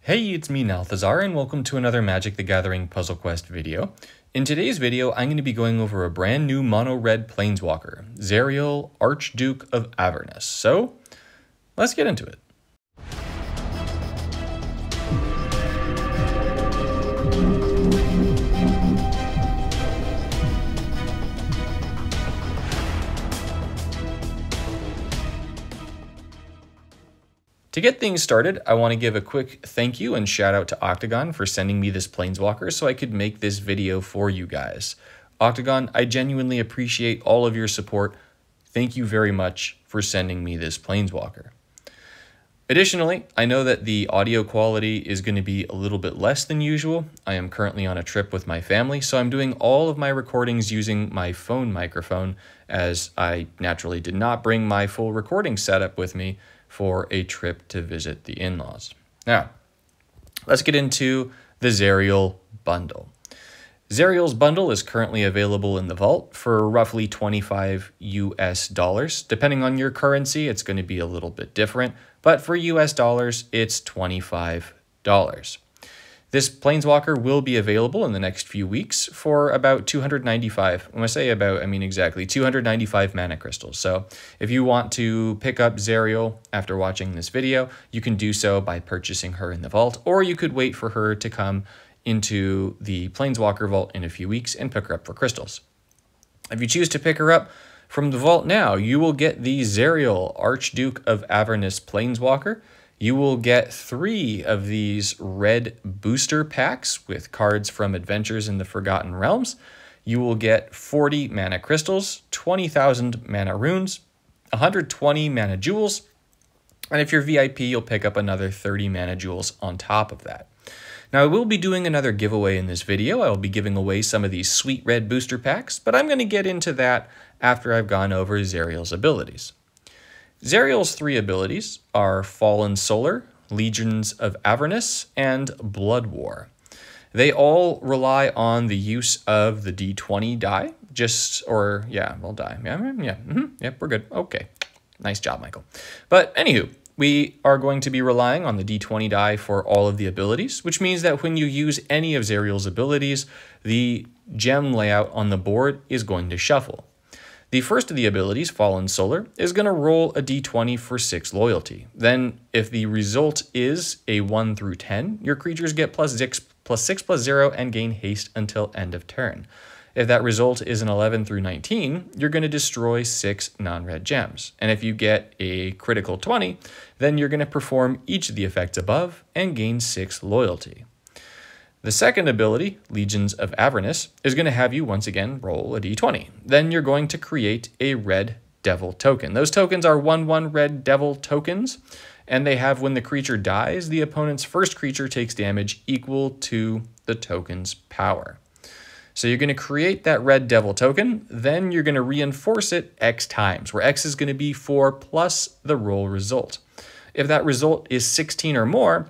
Hey, it's me, Nalthazar, and welcome to another Magic the Gathering Puzzle Quest video. In today's video, I'm going to be going over a brand new mono-red planeswalker, Zariel, Archduke of Avernus. So, let's get into it. To get things started, I want to give a quick thank you and shout out to Octagon for sending me this planeswalker so I could make this video for you guys. Octagon, I genuinely appreciate all of your support. Thank you very much for sending me this planeswalker. Additionally, I know that the audio quality is going to be a little bit less than usual. I am currently on a trip with my family, so I'm doing all of my recordings using my phone microphone, as I naturally did not bring my full recording setup with me for a trip to visit the in-laws. Now, let's get into the Zariel bundle. Zariel's bundle is currently available in the vault for roughly $25 US. Depending on your currency, it's going to be a little bit different, but for US dollars, it's $25. This planeswalker will be available in the next few weeks for about 295. When I say about, I mean exactly 295 mana crystals. So if you want to pick up Zariel after watching this video, you can do so by purchasing her in the vault, or you could wait for her to come into the planeswalker vault in a few weeks and pick her up for crystals. If you choose to pick her up from the vault now, you will get the Zariel, Archduke of Avernus planeswalker. You will get 3 of these red booster packs with cards from Adventures in the Forgotten Realms. You will get 40 mana crystals, 20,000 mana runes, 120 mana jewels, and if you're VIP, you'll pick up another 30 mana jewels on top of that. Now, I will be doing another giveaway in this video. I will be giving away some of these sweet red booster packs, but I'm going to get into that after I've gone over Zariel's abilities. Zariel's 3 abilities are Fallen Solar, Legions of Avernus, and Blood War. They all rely on the use of the D20 die, yep, we're good. Okay, nice job, Michael. But anywho, we are going to be relying on the D20 die for all of the abilities, which means that when you use any of Zariel's abilities, the gem layout on the board is going to shuffle. The first of the abilities, Fallen Solar, is going to roll a d20 for 6 loyalty. Then, if the result is a 1 through 10, your creatures get +6/+0 and gain haste until end of turn. If that result is an 11 through 19, you're going to destroy 6 non-red gems. And if you get a critical 20, then you're going to perform each of the effects above and gain 6 loyalty. The second ability, Legions of Avernus, is going to have you once again roll a d20. Then you're going to create a red devil token. Those tokens are 1/1 red devil tokens, and they have when the creature dies, the opponent's first creature takes damage equal to the token's power. So you're going to create that red devil token, then you're going to reinforce it X times, where X is going to be 4 plus the roll result. If that result is 16 or more,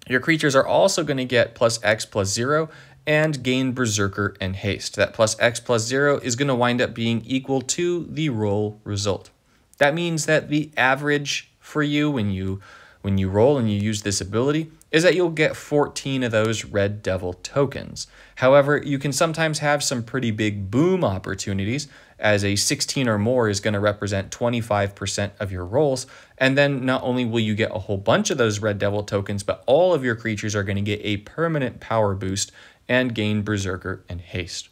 your creatures are also going to get +X+0 and gain Berserker and Haste. That +X+0 is going to wind up being equal to the roll result. That means that the average for you when you roll and you use this ability is that you'll get 14 of those red devil tokens. However, you can sometimes have some pretty big boom opportunities, as a 16 or more is going to represent 25% of your rolls, and then not only will you get a whole bunch of those red devil tokens, but all of your creatures are going to get a permanent power boost and gain Berserker and Haste.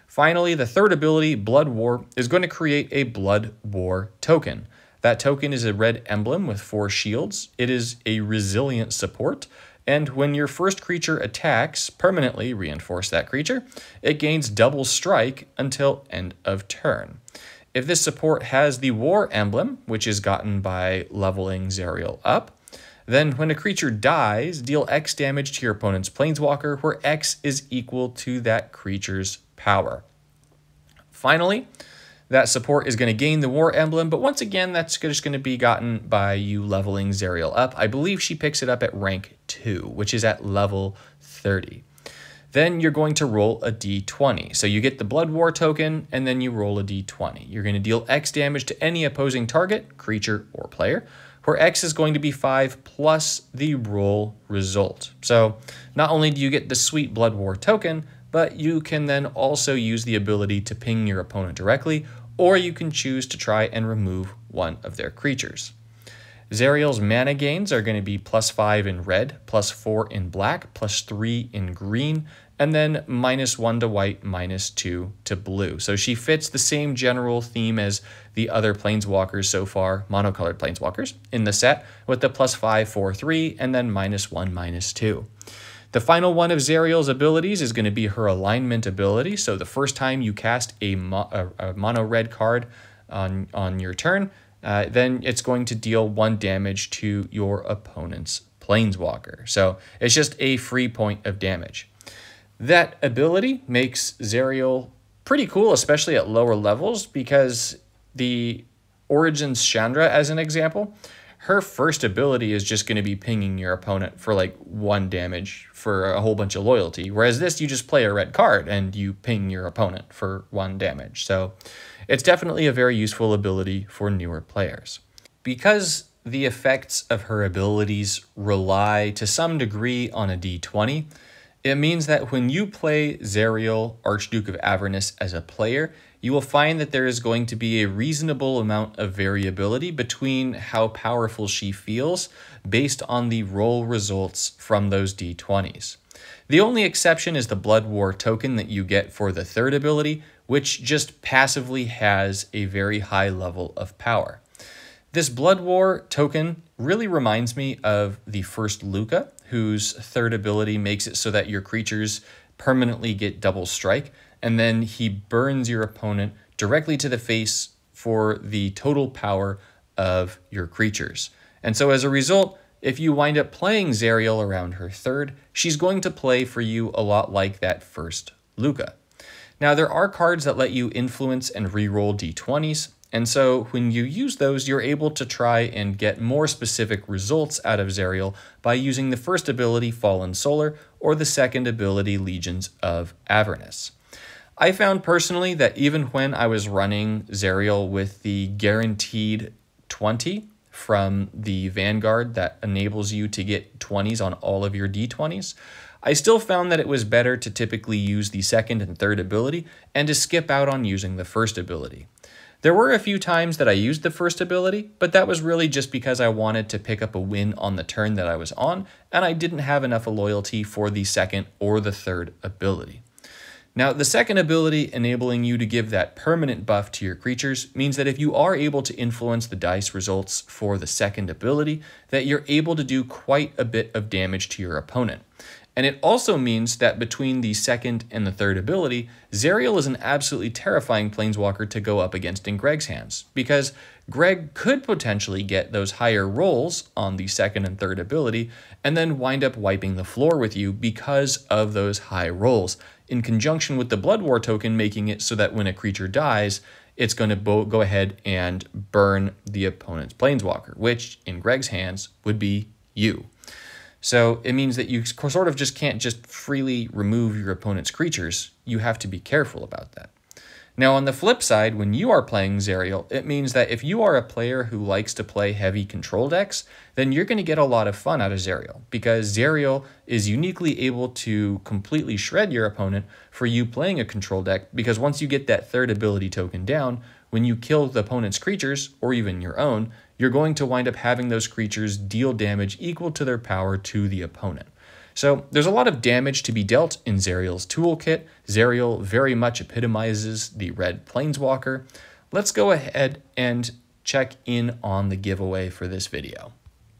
Finally, the third ability, Blood War, is going to create a Blood War token. That token is a red emblem with 4 shields. It is a resilient support, and when your first creature attacks, permanently reinforce that creature, it gains double strike until end of turn. If this support has the War emblem, which is gotten by leveling Zariel up, then when a creature dies, deal X damage to your opponent's planeswalker, where X is equal to that creature's power. Finally, that support is going to gain the War emblem, but once again, that's just going to be gotten by you leveling Zariel up. I believe she picks it up at rank 2, which is at level 30. Then you're going to roll a d20. So you get the Blood War token, and then you roll a d20. You're going to deal X damage to any opposing target, creature, or player, where X is going to be 5 plus the roll result. So not only do you get the sweet Blood War token, but you can then also use the ability to ping your opponent directly, or you can choose to try and remove one of their creatures. Zariel's mana gains are going to be +5 in red, +4 in black, +3 in green, and then -1 to white, -2 to blue. So she fits the same general theme as the other planeswalkers so far, monocolored planeswalkers, in the set, with the +5, 4, 3, and then -1, -2. The final one of Zariel's abilities is going to be her alignment ability. So the first time you cast a mono red card on your turn, then it's going to deal 1 damage to your opponent's planeswalker. So it's just a free point of damage. That ability makes Zariel pretty cool, especially at lower levels, because the Origins Chandra, as an example, her first ability is just going to be pinging your opponent for like 1 damage for a whole bunch of loyalty. Whereas this, you just play a red card and you ping your opponent for 1 damage. So it's definitely a very useful ability for newer players. Because the effects of her abilities rely to some degree on a d20, it means that when you play Zariel, Archduke of Avernus, as a player, you will find that there is going to be a reasonable amount of variability between how powerful she feels based on the roll results from those d20s. The only exception is the Blood War token that you get for the third ability, which just passively has a very high level of power. This Blood War token really reminds me of the first Lukka, whose third ability makes it so that your creatures permanently get double strike, and then he burns your opponent directly to the face for the total power of your creatures. And so as a result, if you wind up playing Zariel around her third, she's going to play for you a lot like that first Lukka. Now, there are cards that let you influence and reroll d20s, and so when you use those, you're able to try and get more specific results out of Zariel by using the first ability, Fallen Solar, or the second ability, Legions of Avernus. I found personally that even when I was running Zariel with the guaranteed 20 from the Vanguard that enables you to get 20s on all of your d20s, I still found that it was better to typically use the second and third ability and to skip out on using the first ability. There were a few times that I used the first ability, but that was really just because I wanted to pick up a win on the turn that I was on, and I didn't have enough loyalty for the second or the third ability. Now, the second ability, enabling you to give that permanent buff to your creatures, means that if you are able to influence the dice results for the second ability, that you're able to do quite a bit of damage to your opponent. And it also means that between the second and the third ability, Zariel is an absolutely terrifying planeswalker to go up against in Greg's hands, because Greg could potentially get those higher rolls on the second and third ability and then wind up wiping the floor with you because of those high rolls, in conjunction with the Blood War token making it so that when a creature dies, it's going to go ahead and burn the opponent's planeswalker, which in Greg's hands would be you. So it means that you sort of just can't just freely remove your opponent's creatures. You have to be careful about that. Now, on the flip side, when you are playing Zariel, it means that if you are a player who likes to play heavy control decks, then you're going to get a lot of fun out of Zariel, because Zariel is uniquely able to completely shred your opponent for you playing a control deck, because once you get that third ability token down, when you kill the opponent's creatures, or even your own, you're going to wind up having those creatures deal damage equal to their power to the opponent. So there's a lot of damage to be dealt in Zariel's toolkit. Zariel very much epitomizes the red planeswalker. Let's go ahead and check in on the giveaway for this video.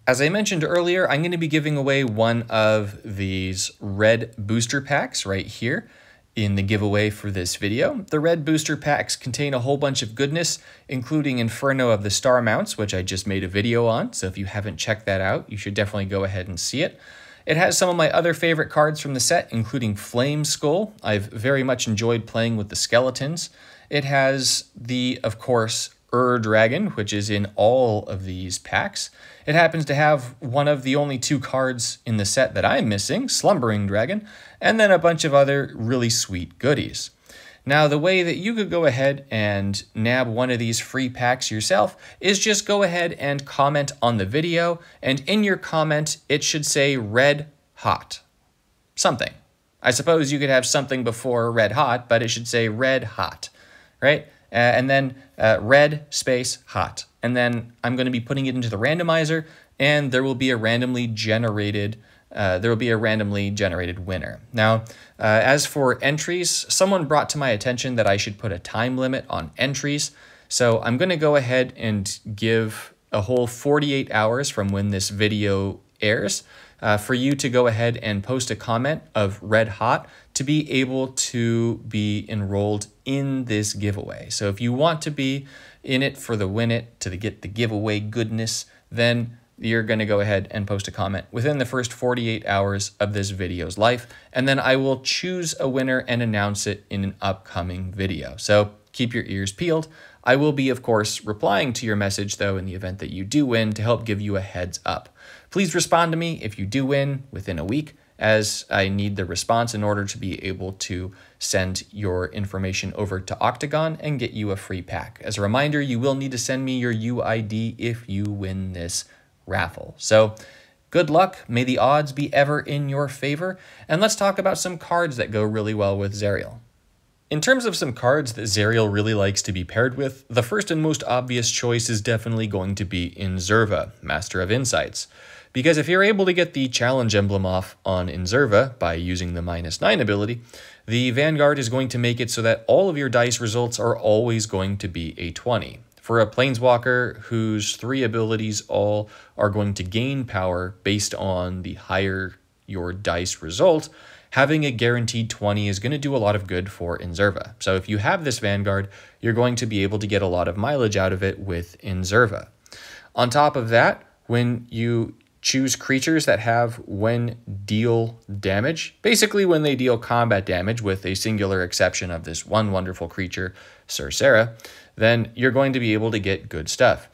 As I mentioned earlier, I'm going to be giving away one of these red booster packs right here in the giveaway for this video. The red booster packs contain a whole bunch of goodness, including Inferno of the Star Mounts, which I just made a video on, so if you haven't checked that out, you should definitely go ahead and see it. It has some of my other favorite cards from the set, including Flame Skull. I've very much enjoyed playing with the skeletons. It has the, of course, Dragon, which is in all of these packs. It happens to have one of the only 2 cards in the set that I'm missing, Slumbering Dragon, and then a bunch of other really sweet goodies. Now, the way that you could go ahead and nab one of these free packs yourself is just go ahead and comment on the video, and in your comment, it should say red hot. Something. I suppose you could have something before red hot, but it should say red hot, right? And then red space hot. And then I'm going to be putting it into the randomizer, and there will be a randomly generated winner. Now, as for entries, someone brought to my attention that I should put a time limit on entries. So I'm going to go ahead and give a whole 48 hours from when this video airs for you to go ahead and post a comment of red hot to be able to be enrolled in this giveaway. So if you want to be in it for the win it, to get the giveaway goodness, then you're going to go ahead and post a comment within the first 48 hours of this video's life, and then I will choose a winner and announce it in an upcoming video. So keep your ears peeled. I will be, of course, replying to your message, though, in the event that you do win to help give you a heads up. Please respond to me if you do win within a week, as I need the response in order to be able to send your information over to Octagon and get you a free pack. As a reminder, you will need to send me your UID if you win this raffle. So good luck. May the odds be ever in your favor. And let's talk about some cards that go really well with Zariel. In terms of some cards that Zariel really likes to be paired with, the first and most obvious choice is definitely going to be Inzerva, Master of Insights. Because if you're able to get the challenge emblem off on Inzerva by using the -9 ability, the Vanguard is going to make it so that all of your dice results are always going to be a 20. For a Planeswalker whose 3 abilities all are going to gain power based on the higher your dice result, having a guaranteed 20 is going to do a lot of good for Inzerva. So if you have this Vanguard, you're going to be able to get a lot of mileage out of it with Inzerva. On top of that, when you choose creatures that have when deal damage, basically when they deal combat damage with a singular exception of this one wonderful creature, Surcera, then you're going to be able to get good stuff.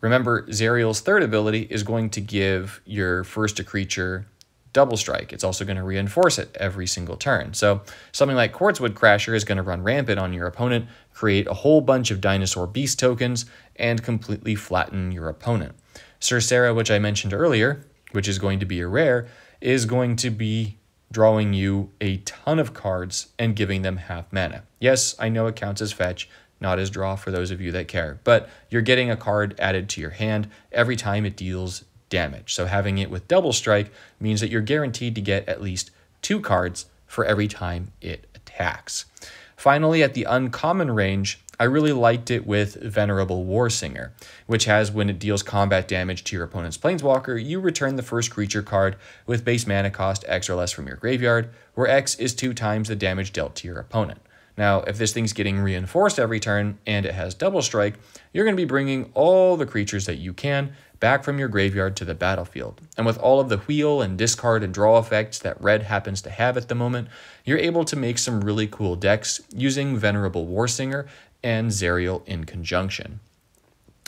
Remember, Zariel's 3rd ability is going to give your first creature double strike. It's also going to reinforce it every single turn. So something like Quartzwood Crasher is going to run rampant on your opponent, create a whole bunch of Dinosaur Beast tokens, and completely flatten your opponent. Surcera, which I mentioned earlier, which is going to be a rare, is going to be drawing you a ton of cards and giving them half mana. Yes, I know it counts as fetch, not as draw for those of you that care, but you're getting a card added to your hand every time it deals damage. So having it with double strike means that you're guaranteed to get at least 2 cards for every time it attacks. Finally, at the uncommon range, I really liked it with Venerable Warsinger, which has when it deals combat damage to your opponent's Planeswalker, you return the first creature card with base mana cost X or less from your graveyard, where X is 2 times the damage dealt to your opponent. Now, if this thing's getting reinforced every turn and it has double strike, you're going to be bringing all the creatures that you can back from your graveyard to the battlefield. And with all of the wheel and discard and draw effects that red happens to have at the moment, you're able to make some really cool decks using Venerable Warsinger and Zariel in conjunction.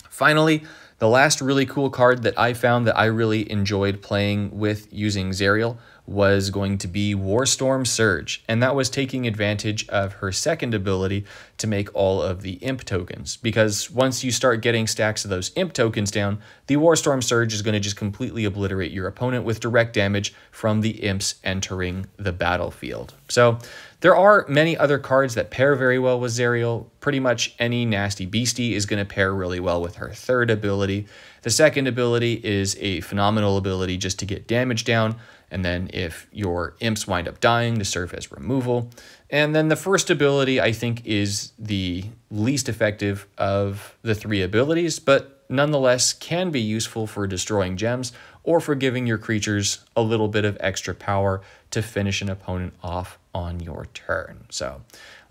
Finally, the last really cool card that I found that I really enjoyed playing with using Zariel was going to be Warstorm Surge, and that was taking advantage of her 2nd ability to make all of the imp tokens, because once you start getting stacks of those imp tokens down, the Warstorm Surge is going to just completely obliterate your opponent with direct damage from the imps entering the battlefield. So there are many other cards that pair very well with Zariel. Pretty much any nasty beastie is going to pair really well with her 3rd ability. The 2nd ability is a phenomenal ability just to get damage down, and then if your imps wind up dying, to serve as removal. And then the 1st ability, I think, is the least effective of the 3 abilities, but nonetheless can be useful for destroying gems or for giving your creatures a little bit of extra power to finish an opponent off on your turn. So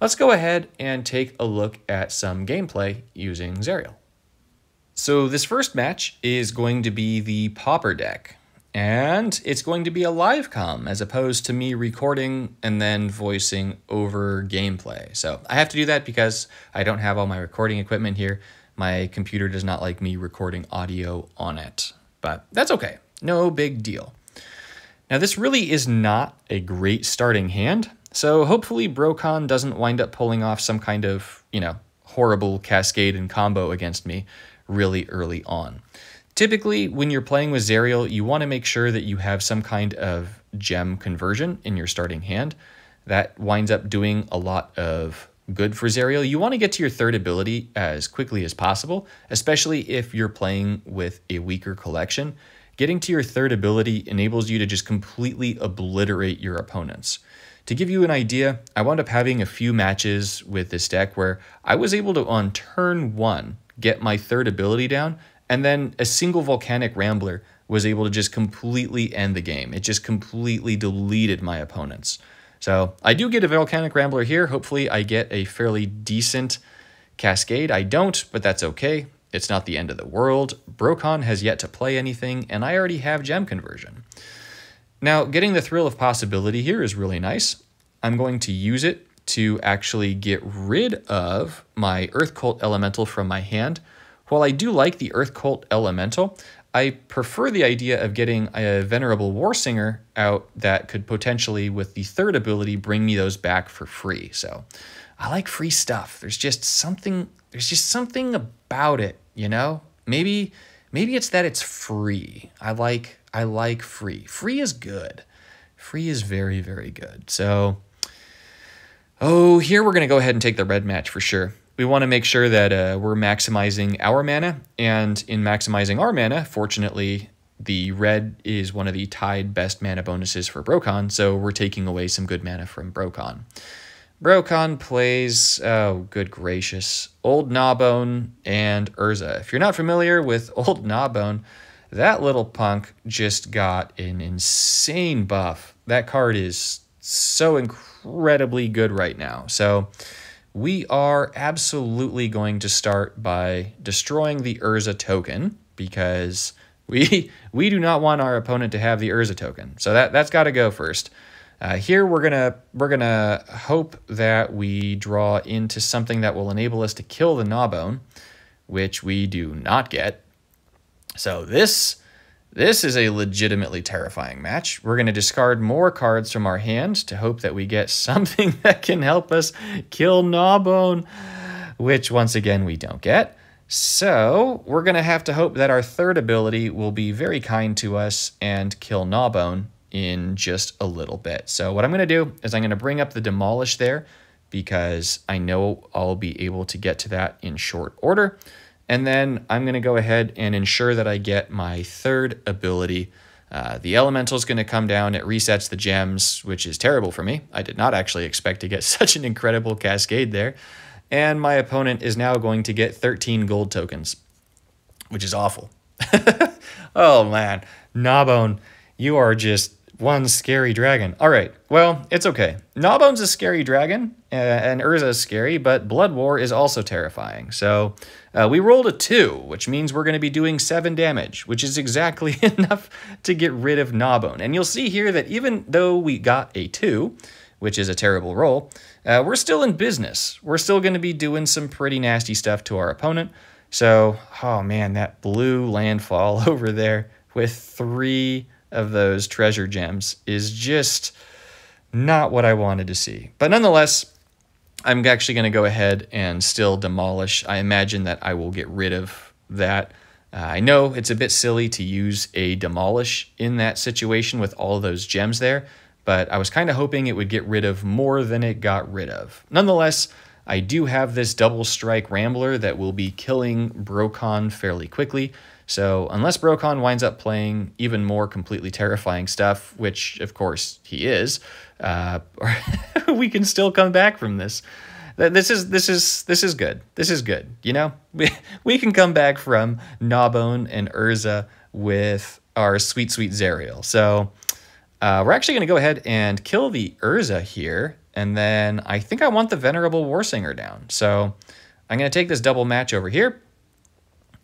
let's go ahead and take a look at some gameplay using Zariel. So this first match is going to be the Pauper deck, and it's going to be a live comm as opposed to me recording and then voicing over gameplay. So I have to do that because I don't have all my recording equipment here. My computer does not like me recording audio on it, but that's okay. No big deal. Now, this really is not a great starting hand. So hopefully Brokon doesn't wind up pulling off some kind of, horrible cascade and combo against me really early on. Typically, when you're playing with Zerial, you want to make sure that you have some kind of gem conversion in your starting hand. That winds up doing a lot of good for Zerial. You want to get to your third ability as quickly as possible, especially if you're playing with a weaker collection. Getting to your third ability enables you to just completely obliterate your opponents. To give you an idea, I wound up having a few matches with this deck where I was able to, on turn 1, get my third ability down, and then a single Volcanic Rambler was able to just completely end the game. It just completely deleted my opponents. So I do get a Volcanic Rambler here. Hopefully I get a fairly decent Cascade. I don't, but that's okay. It's not the end of the world. Brokon has yet to play anything, and I already have gem conversion. Now, getting the Thrill of Possibility here is really nice. I'm going to use it to actually get rid of my Earth Cult Elemental from my hand. While I do like the Earth Cult Elemental, I prefer the idea of getting a Venerable Warsinger out that could potentially, with the third ability, bring me those back for free. So I like free stuff. There's just something about it, Maybe it's that it's free. I like free. Free is good. Free is very, very good. So, here we're going to go ahead and take the red match for sure. We want to make sure that we're maximizing our mana, and in maximizing our mana, fortunately, the red is one of the tied best mana bonuses for Brokon, so we're taking away some good mana from Brokon. Brokon plays, oh, good gracious, Old Gnawbone and Urza. If you're not familiar with Old Gnawbone, that little punk just got an insane buff. That card is so incredibly good right now. So we are absolutely going to start by destroying the Urza token because we do not want our opponent to have the Urza token. So that's got to go first. Here we're gonna hope that we draw into something that will enable us to kill the Gnawbone, which we do not get. So this is a legitimately terrifying match. We're going to discard more cards from our hand to hope that we get something that can help us kill Gnawbone, which once again we don't get. So we're going to have to hope that our third ability will be very kind to us and kill Gnawbone in just a little bit. So what I'm going to do is I'm going to bring up the Demolish there because I know I'll be able to get to that in short order. And then I'm going to go ahead and ensure that I get my third ability. The Elemental is going to come down. It resets the gems, which is terrible for me. I did not actually expect to get such an incredible cascade there. And my opponent is now going to get 13 gold tokens, which is awful. Oh, man. Gnawbone, you are just one scary dragon. All right, well, it's okay. Gnawbone's a scary dragon, and Urza is scary, but Blood War is also terrifying. So we rolled a 2, which means we're going to be doing 7 damage, which is exactly enough to get rid of Gnawbone. And you'll see here that even though we got a 2, which is a terrible roll, we're still in business. We're still going to be doing some pretty nasty stuff to our opponent. So, oh man, that blue landfall over there with 3 of those treasure gems is just not what I wanted to see. But nonetheless, I'm actually going to go ahead and still demolish. I imagine that I will get rid of that. I know it's a bit silly to use a demolish in that situation with all those gems there, but I was kind of hoping it would get rid of more than it got rid of. Nonetheless, I do have this double strike Rambler that will be killing Brokon fairly quickly. So unless Brokon winds up playing even more completely terrifying stuff, which of course he is, we can still come back from this. This is good. This is good. We can come back from Gnawbone and Urza with our sweet Zerial. So we're actually going to go ahead and kill the Urza here, and then I think I want the Venerable Warsinger down. So I'm going to take this double match over here.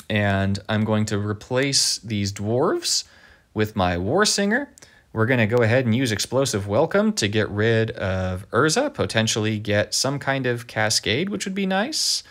And I'm going to replace these dwarves with my Warsinger. We're going to go ahead and use Explosive Welcome to get rid of Urza, potentially get some kind of cascade, which would be nice,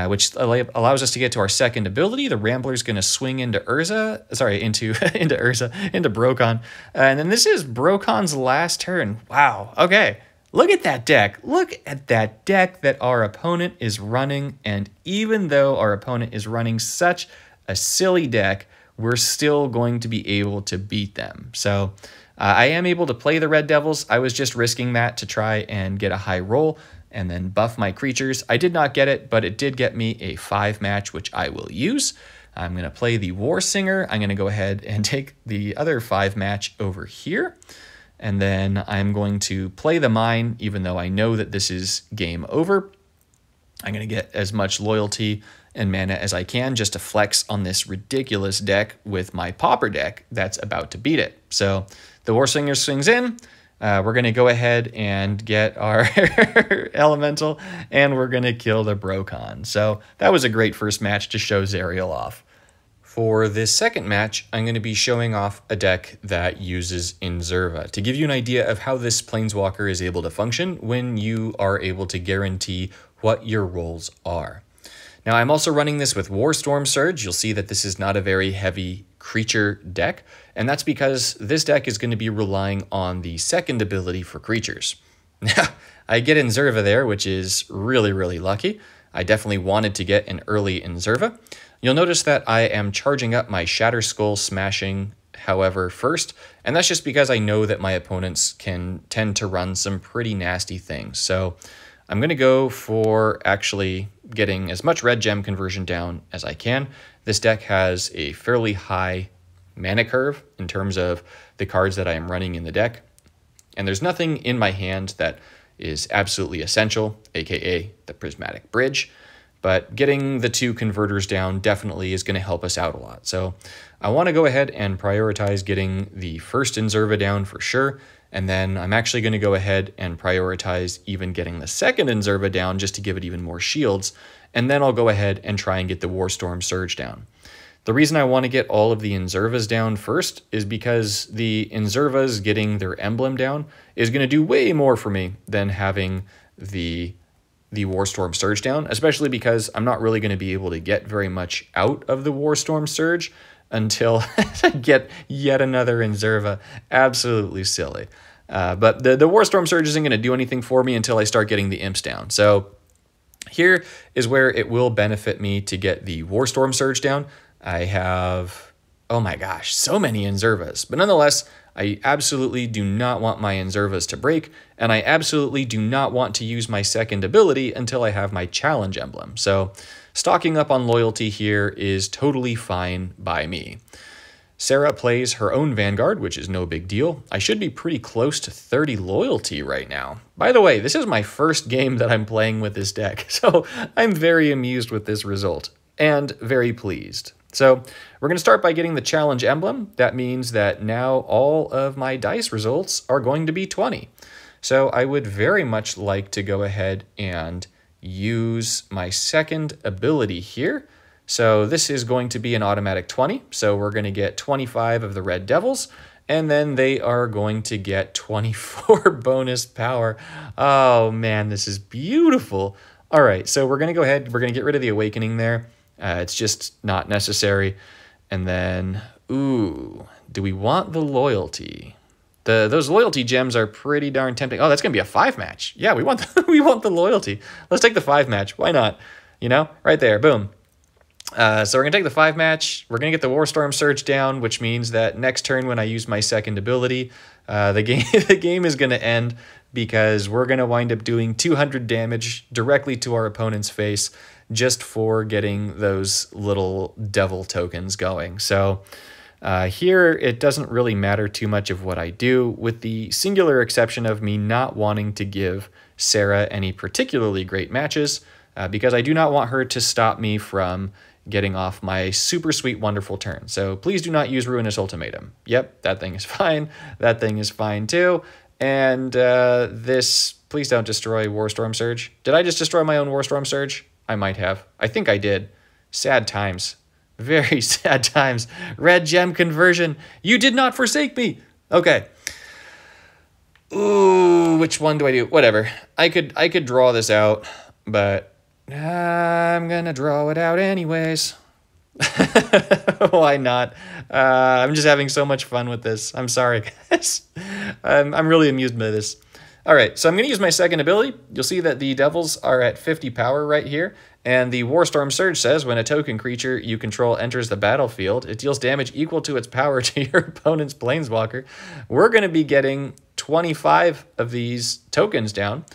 which allows us to get to our second ability. The Rambler's going to swing into Urza, sorry, into Brokon. And then this is Brokon's last turn. Wow, okay. Look at that deck. Look at that deck that our opponent is running. And even though our opponent is running such a silly deck, we're still going to be able to beat them. So I am able to play the Red Devils. I was just risking that to try and get a high roll and then buff my creatures. I did not get it, but it did get me a 5 match, which I will use. I'm going to play the War Singer. I'm going to go ahead and take the other 5 match over here. And then I'm going to play the Mine, even though I know that this is game over. I'm going to get as much loyalty and mana as I can just to flex on this ridiculous deck with my Pauper deck that's about to beat it. So the War Singer swings in. We're going to go ahead and get our Elemental, and we're going to kill the Brokon. So that was a great first match to show Zerial off. For this second match, I'm going to be showing off a deck that uses Inzerva to give you an idea of how this Planeswalker is able to function when you are able to guarantee what your roles are. Now, I'm also running this with Warstorm Surge. You'll see that this is not a very heavy creature deck, and that's because this deck is going to be relying on the second ability for creatures. Now, I get Inzerva there, which is really, really lucky. I definitely wanted to get an early Inzerva. You'll notice that I am charging up my Shatterskull Smashing, however, first, and that's just because I know that my opponents can tend to run some pretty nasty things. So I'm going to go for actually getting as much red gem conversion down as I can. This deck has a fairly high mana curve in terms of the cards that I am running in the deck, and there's nothing in my hand that is absolutely essential, aka the Prismatic Bridge. But getting the 2 converters down definitely is going to help us out a lot. So I want to go ahead and prioritize getting the first Inzerva down for sure. And then I'm actually going to go ahead and prioritize even getting the second Inzerva down just to give it even more shields. And then I'll go ahead and try and get the Warstorm Surge down. The reason I want to get all of the Inzervas down first is because the Inzervas getting their emblem down is going to do way more for me than having the Warstorm Surge down, especially because I'm not really going to be able to get very much out of the Warstorm Surge until I get yet another Inzerva. Absolutely silly. But the Warstorm Surge isn't going to do anything for me until I start getting the imps down. So here is where it will benefit me to get the Warstorm Surge down. I have, oh my gosh, so many Inzervas. But nonetheless, I absolutely do not want my Inzervas to break, and I absolutely do not want to use my second ability until I have my challenge emblem. So stocking up on loyalty here is totally fine by me. Sarah plays her own Vanguard, which is no big deal. I should be pretty close to 30 loyalty right now. By the way, this is my first game that I'm playing with this deck, so I'm very amused with this result and very pleased. So we're going to start by getting the challenge emblem. That means that now all of my dice results are going to be 20. So I would very much like to go ahead and use my second ability here. So this is going to be an automatic 20. So we're going to get 25 of the Red Devils, and then they are going to get 24 bonus power. Oh man, this is beautiful. All right, so we're going to go ahead. We're going to get rid of the Awakening there. It's just not necessary. And then, ooh, do we want the loyalty? Those loyalty gems are pretty darn tempting. Oh, that's going to be a 5 match. Yeah, we want we want the loyalty. Let's take the 5 match. Why not? You know, right there, boom. So we're going to take the 5 match. We're going to get the Warstorm Surge down, which means that next turn when I use my second ability, the game is going to end because we're going to wind up doing 200 damage directly to our opponent's face just for getting those little devil tokens going. So here it doesn't really matter too much of what I do, with the singular exception of me not wanting to give Sarah any particularly great matches because I do not want her to stop me from getting off my super sweet, wonderful turn. So please do not use Ruinous Ultimatum. Yep, that thing is fine. That thing is fine too. And this, please don't destroy Warstorm Surge. Did I just destroy my own Warstorm Surge? I might have. I think I did. Sad times. Very sad times. Red gem conversion. You did not forsake me. Okay. Ooh, which one do I do? Whatever. I could draw this out, but I'm gonna draw it out anyways. Why not? I'm just having so much fun with this. I'm sorry, guys. I'm really amused by this. All right, so I'm going to use my second ability. You'll see that the Devils are at 50 power right here, and the Warstorm Surge says when a token creature you control enters the battlefield, it deals damage equal to its power to your opponent's Planeswalker. We're going to be getting 25 of these tokens down,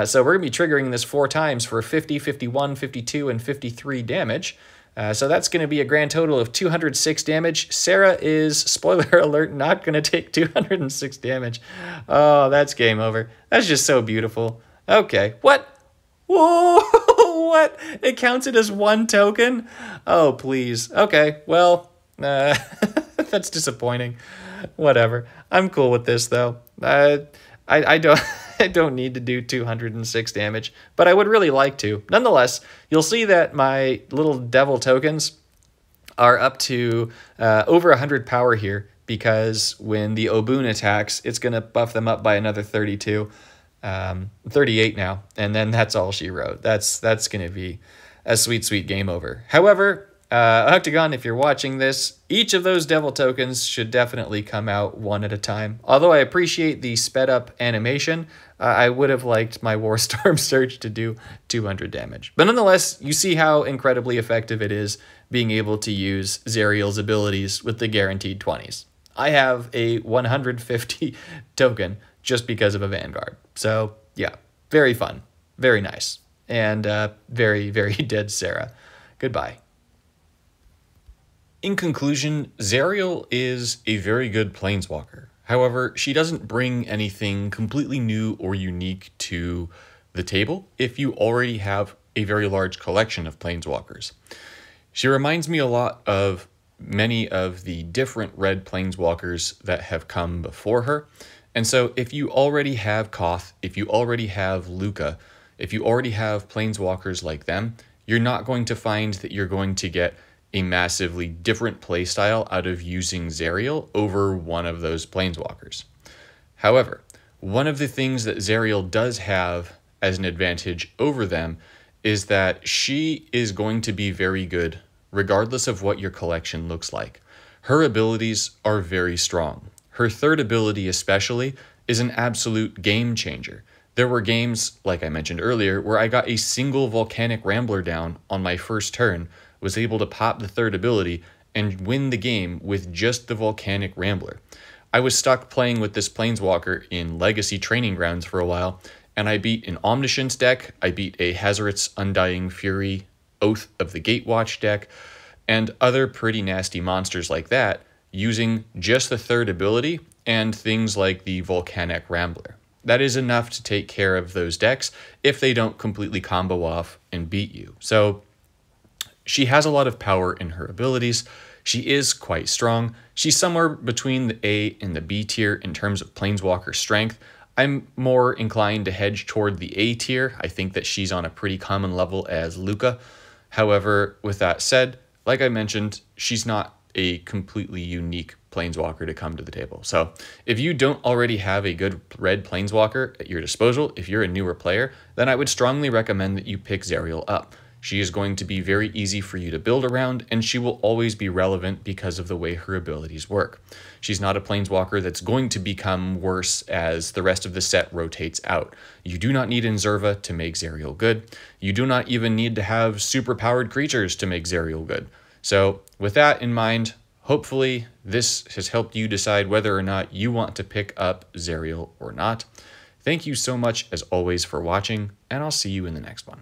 so we're going to be triggering this 4 times for 50, 51, 52, and 53 damage. So that's going to be a grand total of 206 damage. Sarah is, spoiler alert, not going to take 206 damage. Oh, that's game over. That's just so beautiful. Okay, what? Whoa, what? It counts it as 1 token? Oh, please. Okay, well, that's disappointing. Whatever. I'm cool with this, though. I don't... I don't need to do 206 damage, but I would really like to. Nonetheless, you'll see that my little devil tokens are up to over 100 power here, because when the Obun attacks, it's going to buff them up by another 32, 38 now, and then that's all she wrote. That's going to be a sweet, sweet game over. However, Octagon, if you're watching this, each of those devil tokens should definitely come out one at a time. Although I appreciate the sped up animation, I would have liked my Warstorm Surge to do 200 damage. But nonetheless, you see how incredibly effective it is being able to use Zerial's abilities with the guaranteed 20s. I have a 150 token just because of a Vanguard. So yeah, very fun, very nice, and very, very dead Sarah. Goodbye. In conclusion, Zerial is a very good Planeswalker. However, she doesn't bring anything completely new or unique to the table if you already have a very large collection of Planeswalkers. She reminds me a lot of many of the different red Planeswalkers that have come before her. And so if you already have Koth, if you already have Lukka, if you already have Planeswalkers like them, you're not going to find that you're going to get a massively different playstyle out of using Zerial over one of those Planeswalkers. However, one of the things that Zerial does have as an advantage over them is that she is going to be very good regardless of what your collection looks like. Her abilities are very strong. Her third ability especially is an absolute game changer. There were games, like I mentioned earlier, where I got a single Volcanic Rambler down on my first turn, was able to pop the third ability and win the game with just the Volcanic Rambler. I was stuck playing with this Planeswalker in Legacy Training Grounds for a while, and I beat an Omniscience deck, I beat a Hazoret's Undying Fury, Oath of the Gatewatch deck, and other pretty nasty monsters like that, using just the third ability and things like the Volcanic Rambler. That is enough to take care of those decks if they don't completely combo off and beat you. So she has a lot of power in her abilities. She is quite strong. She's somewhere between the A and the B tier in terms of Planeswalker strength. I'm more inclined to hedge toward the A tier. I think that she's on a pretty common level as Lukka. However, with that said, like I mentioned, she's not a completely unique Planeswalker to come to the table. So if you don't already have a good red Planeswalker at your disposal, if you're a newer player, then I would strongly recommend that you pick Zerial up. She is going to be very easy for you to build around, and she will always be relevant because of the way her abilities work. She's not a Planeswalker that's going to become worse as the rest of the set rotates out. You do not need Inzerva to make Zerial good. You do not even need to have super-powered creatures to make Zerial good. So with that in mind, hopefully this has helped you decide whether or not you want to pick up Zerial or not. Thank you so much, as always, for watching, and I'll see you in the next one.